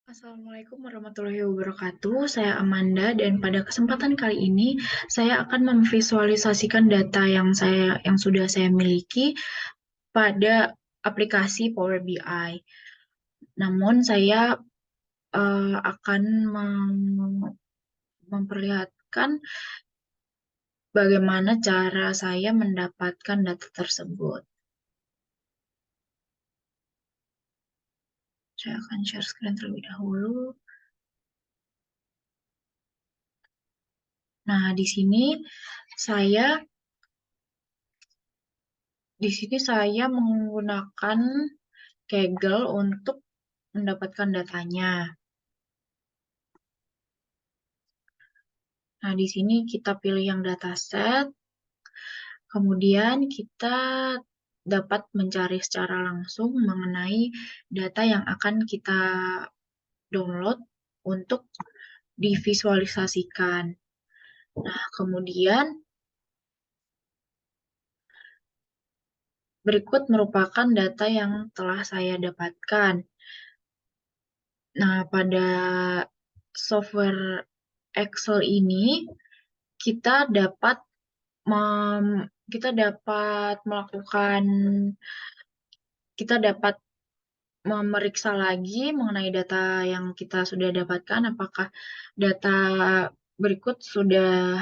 Assalamualaikum warahmatullahi wabarakatuh. Saya Amanda dan pada kesempatan kali ini saya akan memvisualisasikan data yang sudah saya miliki pada aplikasi Power BI. Namun saya akan memperlihatkan bagaimana cara saya mendapatkan data tersebut. Saya akan share screen terlebih dahulu. Nah, saya saya menggunakan Kaggle untuk mendapatkan datanya. Nah, di sini kita pilih yang dataset, kemudian kita dapat mencari secara langsung mengenai data yang akan kita download untuk divisualisasikan. Nah, kemudian berikut merupakan data yang telah saya dapatkan. Nah, pada software Excel ini kita dapat kita dapat melakukan kita dapat memeriksa lagi mengenai data yang kita sudah dapatkan, apakah data berikut sudah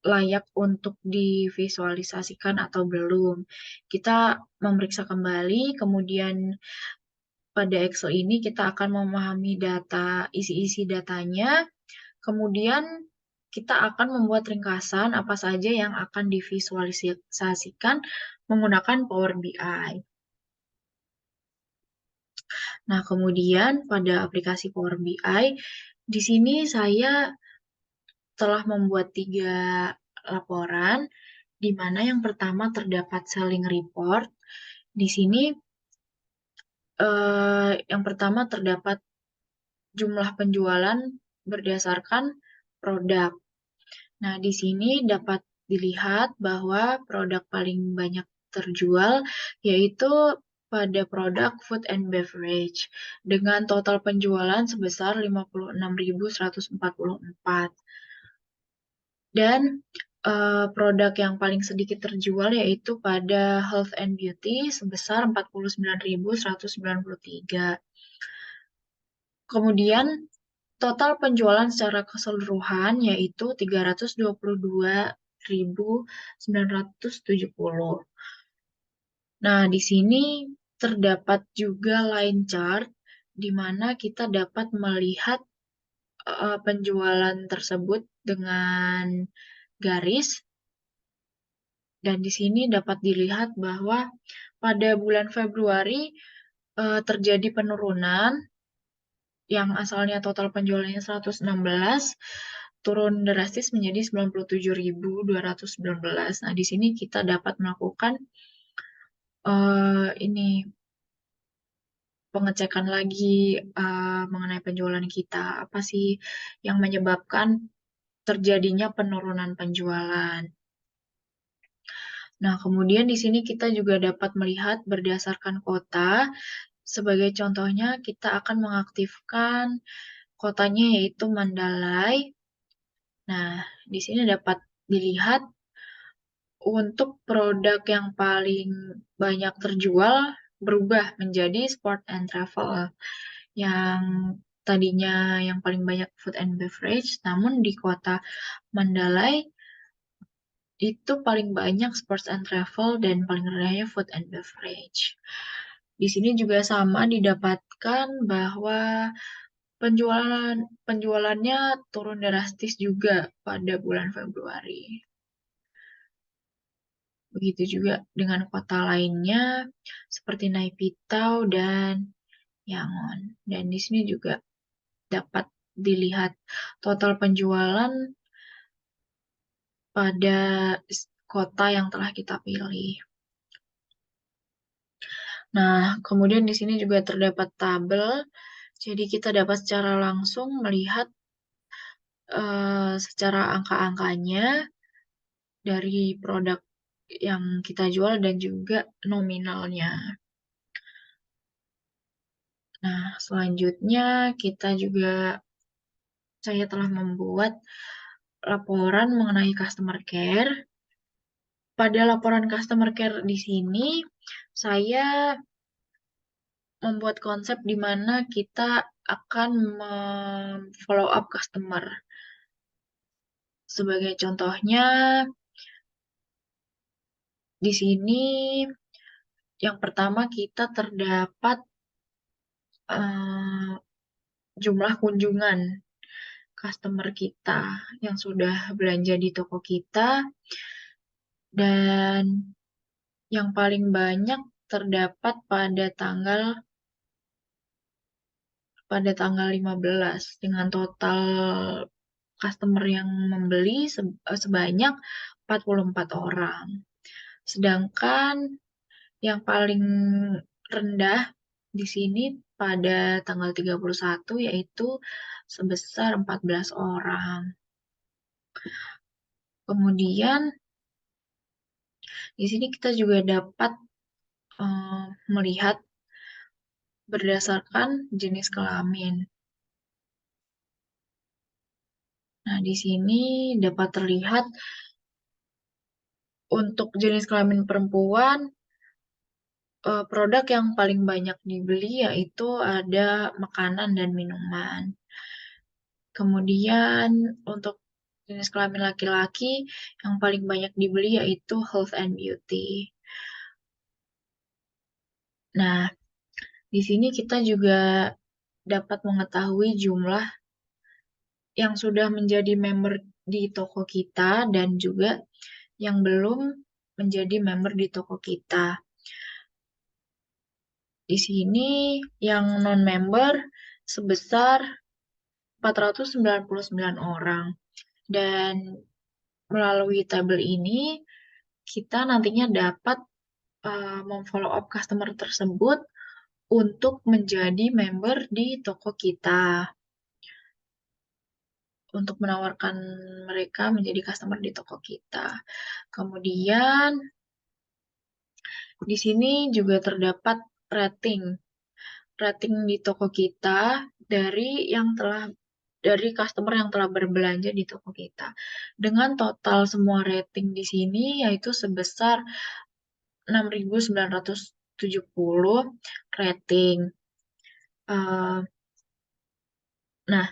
layak untuk divisualisasikan atau belum. Kita memeriksa kembali, kemudian pada Excel ini kita akan memahami isi-isi datanya, kemudian kita akan membuat ringkasan apa saja yang akan divisualisasikan menggunakan Power BI. Nah, kemudian pada aplikasi Power BI, di sini saya telah membuat 3 laporan, di mana yang pertama terdapat selling report. Di sini yang pertama terdapat jumlah penjualan berdasarkan produk. Nah, di sini dapat dilihat bahwa produk paling banyak terjual yaitu pada produk food and beverage dengan total penjualan sebesar 56.144. Dan produk yang paling sedikit terjual yaitu pada health and beauty sebesar 49.193. Kemudian total penjualan secara keseluruhan yaitu 322.970. Nah, di sini terdapat juga line chart di mana kita dapat melihat penjualan tersebut dengan garis. Dan di sini dapat dilihat bahwa pada bulan Februari terjadi penurunan yang asalnya total penjualannya 116 turun drastis menjadi 97.219. Nah, di sini kita dapat melakukan pengecekan lagi mengenai penjualan kita. Apa sih yang menyebabkan terjadinya penurunan penjualan? Nah, kemudian di sini kita juga dapat melihat berdasarkan kota. Sebagai contohnya, kita akan mengaktifkan kotanya yaitu Mandalay. Nah, di sini dapat dilihat untuk produk yang paling banyak terjual berubah menjadi sport and travel. Yang tadinya yang paling banyak food and beverage, namun di kota Mandalay itu paling banyak sports and travel dan paling rendahnya food and beverage. Di sini juga sama didapatkan bahwa penjualannya turun drastis juga pada bulan Februari. Begitu juga dengan kota lainnya seperti Naypyidaw dan Yangon. Dan di sini juga dapat dilihat total penjualan pada kota yang telah kita pilih. Nah, kemudian di sini juga terdapat tabel, jadi kita dapat secara langsung melihat secara angka-angkanya dari produk yang kita jual dan juga nominalnya. Nah, selanjutnya saya telah membuat laporan mengenai customer care. Pada laporan customer care di sini, saya membuat konsep di mana kita akan follow up customer. Sebagai contohnya, di sini yang pertama kita terdapat jumlah kunjungan customer kita yang sudah belanja di toko kita, dan yang paling banyak terdapat pada tanggal 15 dengan total customer yang membeli sebanyak 44 orang. Sedangkan yang paling rendah di sini pada tanggal 31 yaitu sebesar 14 orang. Kemudian di sini kita juga dapat melihat berdasarkan jenis kelamin. Nah, di sini dapat terlihat untuk jenis kelamin perempuan, produk yang paling banyak dibeli yaitu ada makanan dan minuman. Kemudian untuk jenis kelamin laki-laki yang paling banyak dibeli yaitu health and beauty. Nah, di sini kita juga dapat mengetahui jumlah yang sudah menjadi member di toko kita dan juga yang belum menjadi member di toko kita. Di sini yang non-member sebesar 499 orang. Dan melalui tabel ini, kita nantinya dapat memfollow up customer tersebut untuk menjadi member di toko kita. Untuk menawarkan mereka menjadi customer di toko kita. Kemudian, di sini juga terdapat rating di toko kita dari customer yang telah berbelanja di toko kita. Dengan total semua rating di sini yaitu sebesar 6.970 rating. Nah,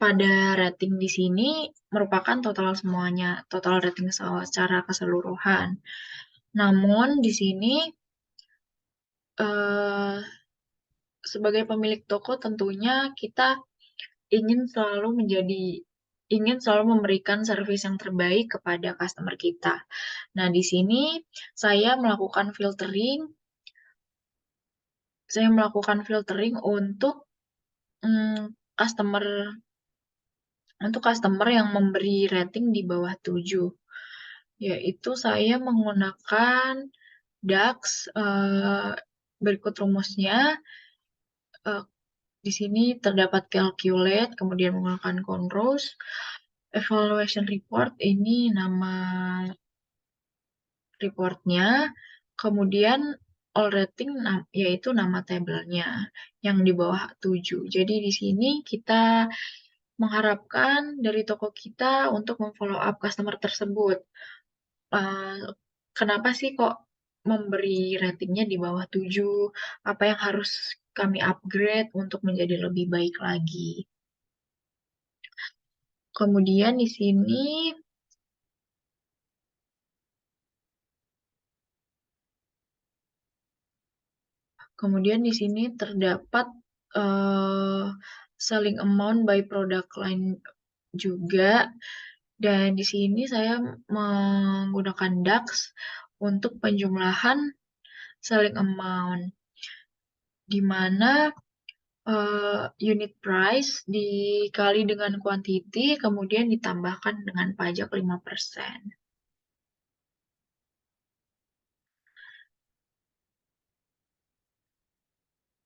pada rating di sini merupakan total semuanya, total rating secara keseluruhan. Namun di sini sebagai pemilik toko tentunya kita ingin selalu memberikan servis yang terbaik kepada customer kita. Nah, di sini saya melakukan filtering untuk customer yang memberi rating di bawah 7. Yaitu saya menggunakan DAX, berikut rumusnya. Di sini terdapat calculate, kemudian menggunakan conrows, evaluation report, ini nama reportnya, kemudian all rating yaitu nama tabelnya yang di bawah 7. Jadi di sini kita mengharapkan dari toko kita untuk memfollow up customer tersebut. Kenapa sih kok memberi ratingnya di bawah 7? Apa yang harus kami upgrade untuk menjadi lebih baik lagi? Kemudian di sini terdapat selling amount by product line juga, dan di sini saya menggunakan DAX untuk penjumlahan selling amount, di mana unit price dikali dengan quantity kemudian ditambahkan dengan pajak 5%.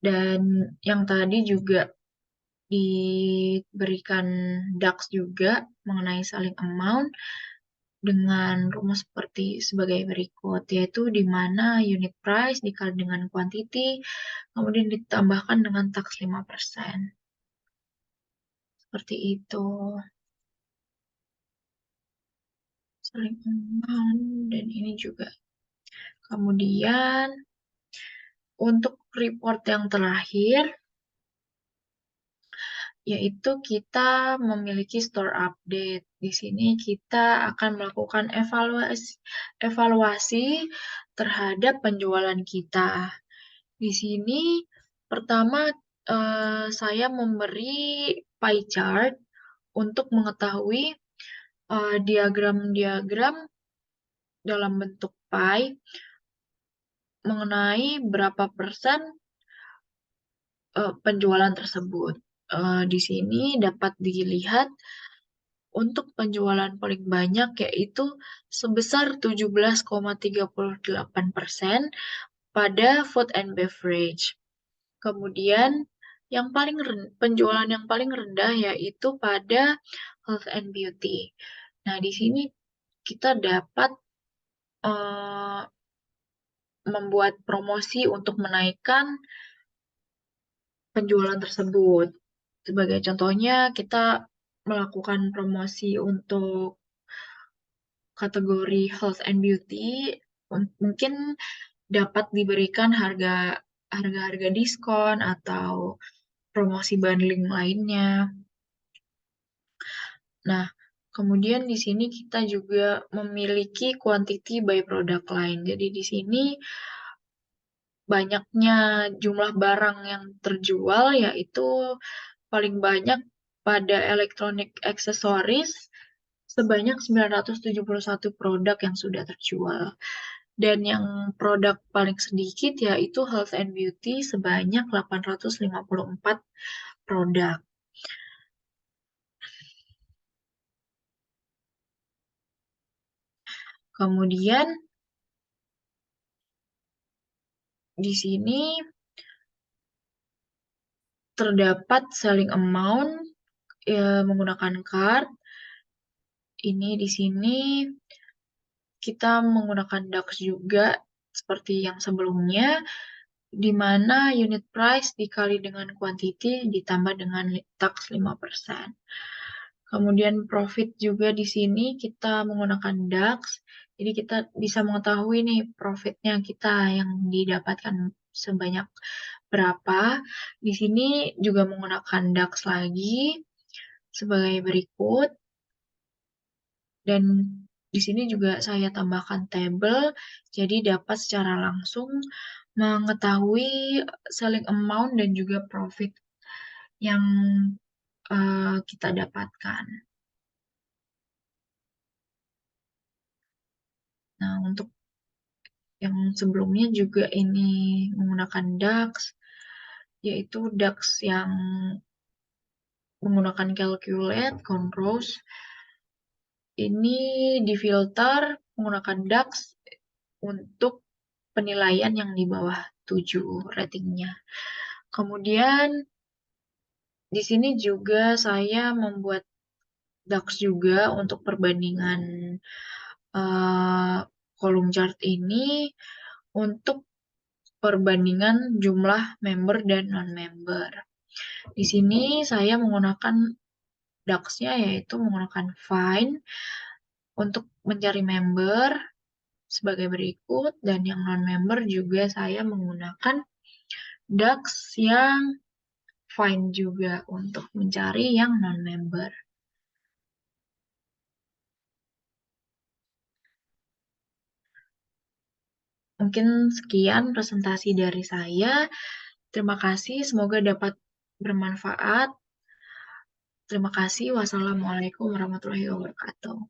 Dan yang tadi juga diberikan DAX juga mengenai selling amount. dengan rumus seperti sebagai berikut, yaitu di mana unit price dikali dengan quantity, kemudian ditambahkan dengan tax 5%. Seperti itu. Selling amount, dan ini juga. Kemudian, untuk report yang terakhir, yaitu kita memiliki store update. Di sini kita akan melakukan evaluasi terhadap penjualan kita. Di sini pertama saya memberi pie chart untuk mengetahui diagram-diagram dalam bentuk pie mengenai berapa persen penjualan tersebut. Di sini dapat dilihat untuk penjualan paling banyak yaitu sebesar 17,38% pada food and beverage. Kemudian penjualan yang paling rendah yaitu pada health and beauty. Nah, di sini kita dapat membuat promosi untuk menaikkan penjualan tersebut. Sebagai contohnya, kita melakukan promosi untuk kategori health and beauty, mungkin dapat diberikan harga-harga diskon atau promosi bundling lainnya. Nah, kemudian di sini kita juga memiliki quantity by product line. Jadi di sini banyaknya jumlah barang yang terjual yaitu paling banyak pada electronic accessories sebanyak 971 produk yang sudah terjual. Dan yang produk paling sedikit yaitu health and beauty sebanyak 854 produk. Kemudian di sini terdapat selling amount menggunakan card. Ini di sini kita menggunakan DAX juga seperti yang sebelumnya, di mana unit price dikali dengan quantity ditambah dengan tax 5%. Kemudian profit juga di sini kita menggunakan DAX, jadi kita bisa mengetahui nih profitnya kita yang didapatkan sebanyak berapa. Di sini juga menggunakan DAX lagi sebagai berikut. Dan di sini juga saya tambahkan tabel, jadi dapat secara langsung mengetahui selling amount dan juga profit yang kita dapatkan. Nah, untuk yang sebelumnya juga ini menggunakan DAX, yaitu DAX yang menggunakan calculate, controls. Ini difilter menggunakan DAX untuk penilaian yang di bawah 7 ratingnya. Kemudian di sini juga saya membuat DAX juga untuk perbandingan kolom chart ini untuk perbandingan jumlah member dan non-member. Di sini saya menggunakan DAX-nya yaitu menggunakan find untuk mencari member sebagai berikut, dan yang non-member juga saya menggunakan DAX yang find juga untuk mencari yang non-member. Mungkin sekian presentasi dari saya. Terima kasih, semoga dapat bermanfaat. Terima kasih. Wassalamualaikum warahmatullahi wabarakatuh.